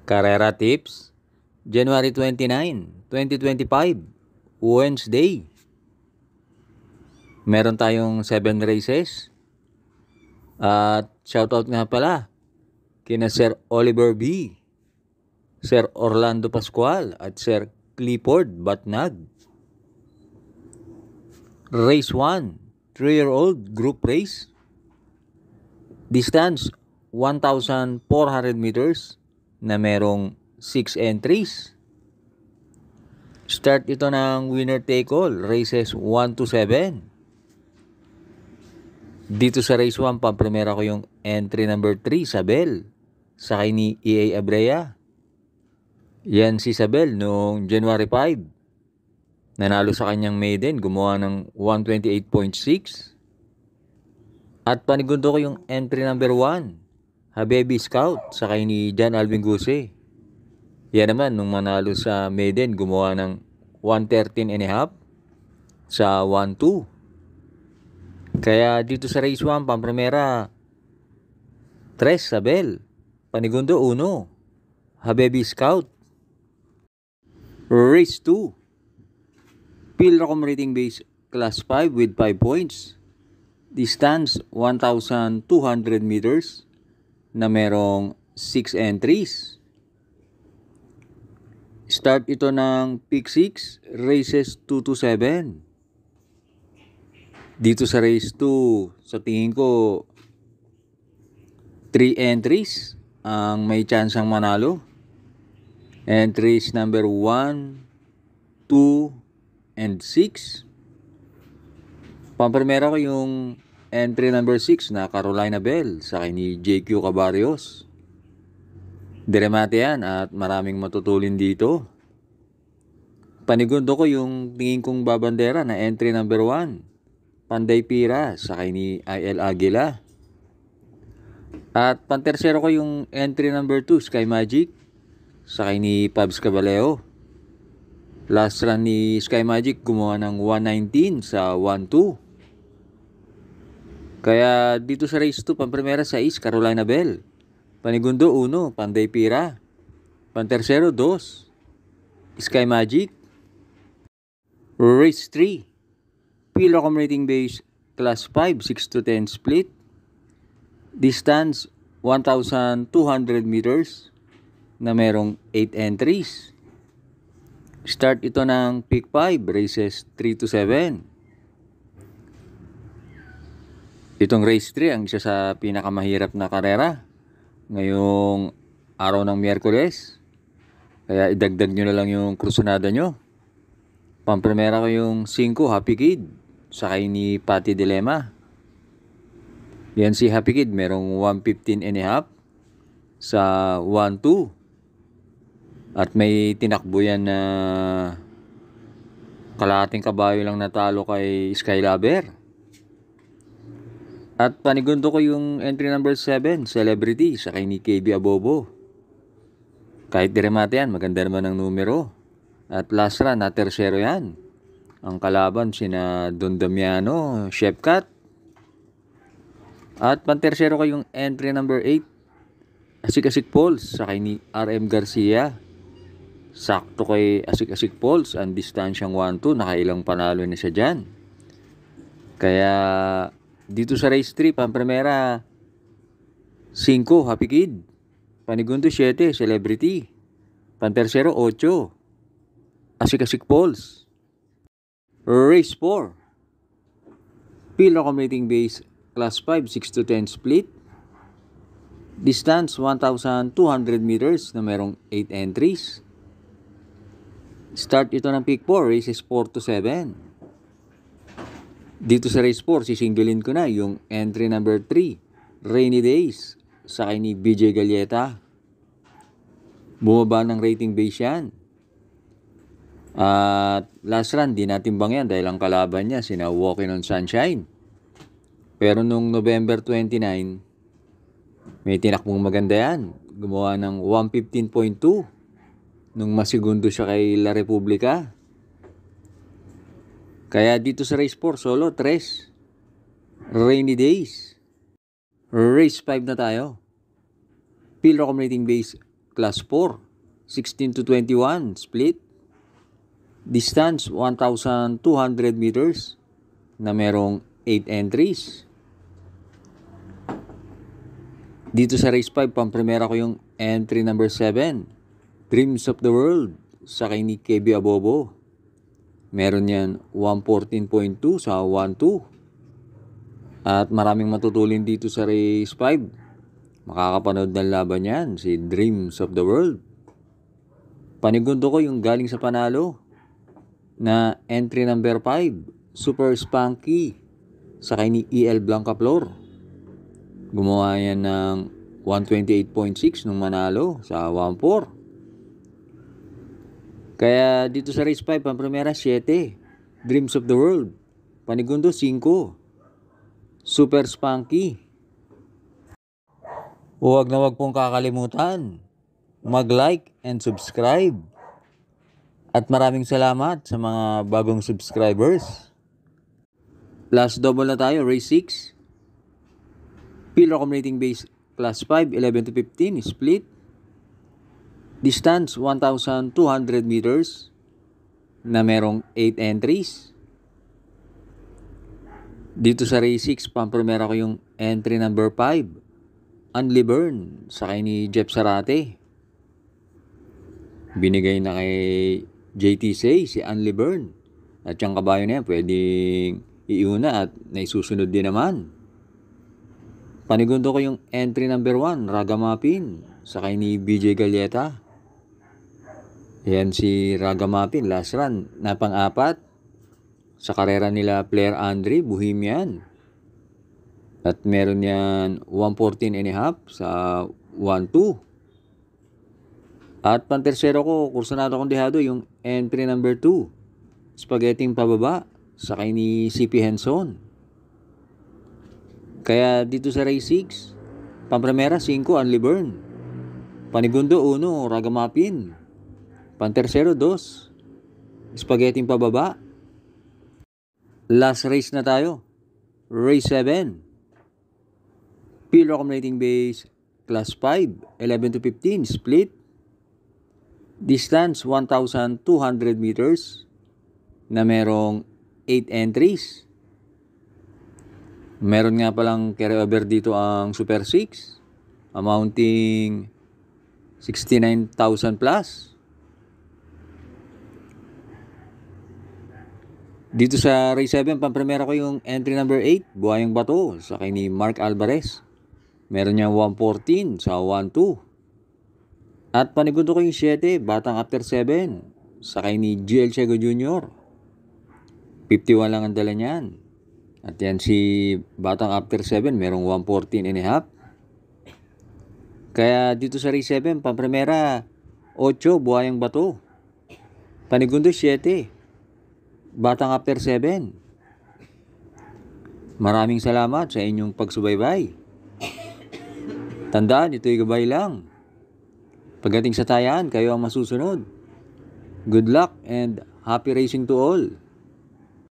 Carrera Tips, January 29, 2025, Wednesday. Meron tayong 7 races. At shoutout nga pala kina Sir Oliver B, Sir Orlando Pascual at Sir Clifford Batnag. Race 1, 3-year-old group race. Distance 1,400 meters na merong 6 entries. Start ito ng winner take all, races 1 to 7. Dito sa race 1, pamprimera ko yung entry number 3, Sabel, sakay ni EA Abrea. Yan si Sabel noong January 5. Nanalo sa kanyang maiden, gumawa ng 128.6. At panigundo ko yung entry number 1, Habibi Scout, sakay ni John Alvin Guse. Yan naman, nung manalo sa maiden, gumawa ng 113.5 sa 1-2. Kaya dito sa race 1, pamprimera, 3, Sabel. Panigundo, 1, Habibi Scout. Race 2, Pilracom rating base class 5 with 5 points. Distance 1,200 meters na merong 6 entries. Start ito ng pick 6, races 2 to 7. Dito sa race 2, sa tingin ko 3 entries ang may chance ang manalo. Entries number 1, 2, and 6. Pamprimera ko yung entry number 6 na Carolina Bell, sakay ni JQ Cabarrios. Diremate yan at maraming matutulin dito. Panigundo ko yung tingin kong babandera na entry number 1, Panday Pira, sakay ni IL Aguila. At pantersero ko yung entry number 2, Sky Magic, sakay ni Pabs Cabaleo. Last run ni Sky Magic, gumawa ng 119 sa 1-2. Kaya dito sa race 2, pamprimera 6, Carolina Bell. Panigundo 1, Panday Pira. Pantersero 2, Sky Magic. Race 3, Pilracom rating base class 5, 6 to 10 split. Distance 1,200 meters na merong 8 entries. Start ito ng pick 5, races 3 to 7. Itong race 3 ang isa sa pinakamahirap na karera ngayong araw ng Miyerkules. Kaya idagdag nyo na lang yung krusonada nyo. Pamprimera ko yung 5, Happy Kid, sakay ni Patty Dilema. Yan si Happy Kid, merong 115.5 sa 1-2. At may tinakbo yan na kalahating kabayo lang natalo kay Skylaber. At panigundo ko yung entry number 7, Celebrity, sakay ni KB Abobo. Kahit diremate yan, maganda naman ang numero. At last run, na tersero yan. Ang kalaban sina Don Damiano, Chef Cat. At pantersero ko yung entry number 8, Asik-Asik Pulse, sakay ni RM Garcia. Sakto kay Asik-Asik Pulse, ang distansyang 1-2, nakailang panalo na siya dyan. Kaya dito sa race 3, pamprimera 5, Happy Kid. Panigundo 7, Celebrity. Pantersero 8, Asik-Asik Pulse. Race 4, Pilracom rating base class 5, 6 to 10 split. Distance 1,200 meters na merong 8 entries. Start ito ng pick 4, races 4 to 7. Dito sa race 4, sisinggalin ko na yung entry number 3, Rainy Days, sakay ni BJ Galleta. Bumaba ng rating base yan. At last run, di natin bang yan dahil ang kalaban niya, sina Walking on Sunshine. Pero nung November 29, may tinakbong maganda yan. Gumawa ng 115.2 nung masigundo siya kay La Republica. Kaya dito sa race 4, solo 3, Rainy Days. Race 5 na tayo. Pilracom rating base Class 4, 16 to 21 split. Distance 1,200 meters na merong 8 entries. Dito sa race 5, pampremera ko yung entry number 7, Dreams of the World, sa kay ni KB Abobo. Meron yan 114.2 sa 1-2. At maraming matutulin dito sa race 5. Makakapanood ng laban yan, si Dreams of the World. Panigundo ko yung galing sa panalo na entry number 5, Super Spunky, sa kay ni EL Blanca Flor. Gumawa yan ng 128.6 nung manalo sa 1-4. Kaya dito sa race 5, ang primera 7, Dreams of the World. Panigundo 5, Super Spunky. Huwag na huwag pong kakalimutan mag-like and subscribe. At maraming salamat sa mga bagong subscribers. Last double na tayo, race 6. Pillar accumulating base class 5, 11 to 15, split. Distance 1,200 meters na merong 8 entries. Dito sa race 6, pampremera ko yung entry number 5, Unli Burn, sa kay ni Jeff Sarate. Binigay na kay JTC si Unli Burn. At yung kabayo na yan, pwedeng iuna at naisusunod din naman. Panigundo ko yung entry number 1, Ragamapin, sa kay ni BJ Galleta. Yan si Ragamapin, last run, na pang-4 sa karera nila Player Andre, Bohemian. At meron yan 114.5 sa 1-2. At pantersero ko, kursunado kong dehado, yung entry number 2, Spaghetti pababa, sa kay ni CP Henson. Kaya dito sa race 6, pampremera 5, Unli Burn. Panigundo 1, Ragamapin. Pantersero 2, Spaghetti pababa. Last race na tayo, race 7. Pillar accumulating base class 5, 11 to 15, split. Distance 1,200 meters na merong 8 entries. Meron nga palang carryover dito ang Super 6, amounting 69,000 plus. Dito sa race 7, pampremera ko yung entry number 8, Buhayang Bato, sa kay ni Mark Alvarez. Meron niya 114 sa 1-2. At panigundo ko yung 7, Batang After 7, sa kay ni GL Chego Jr. 51 lang ang dala niyan. At yan si Batang After 7, merong 114.5. Kaya dito sa race 7, pampremera 8, Buhayang Bato. Panigundo 7, Batang After 7. Maraming salamat sa inyong pagsubaybay. Tandaan, ito'y gabay lang. Pagdating sa tayaan, kayo ang masusunod. Good luck and happy racing to all.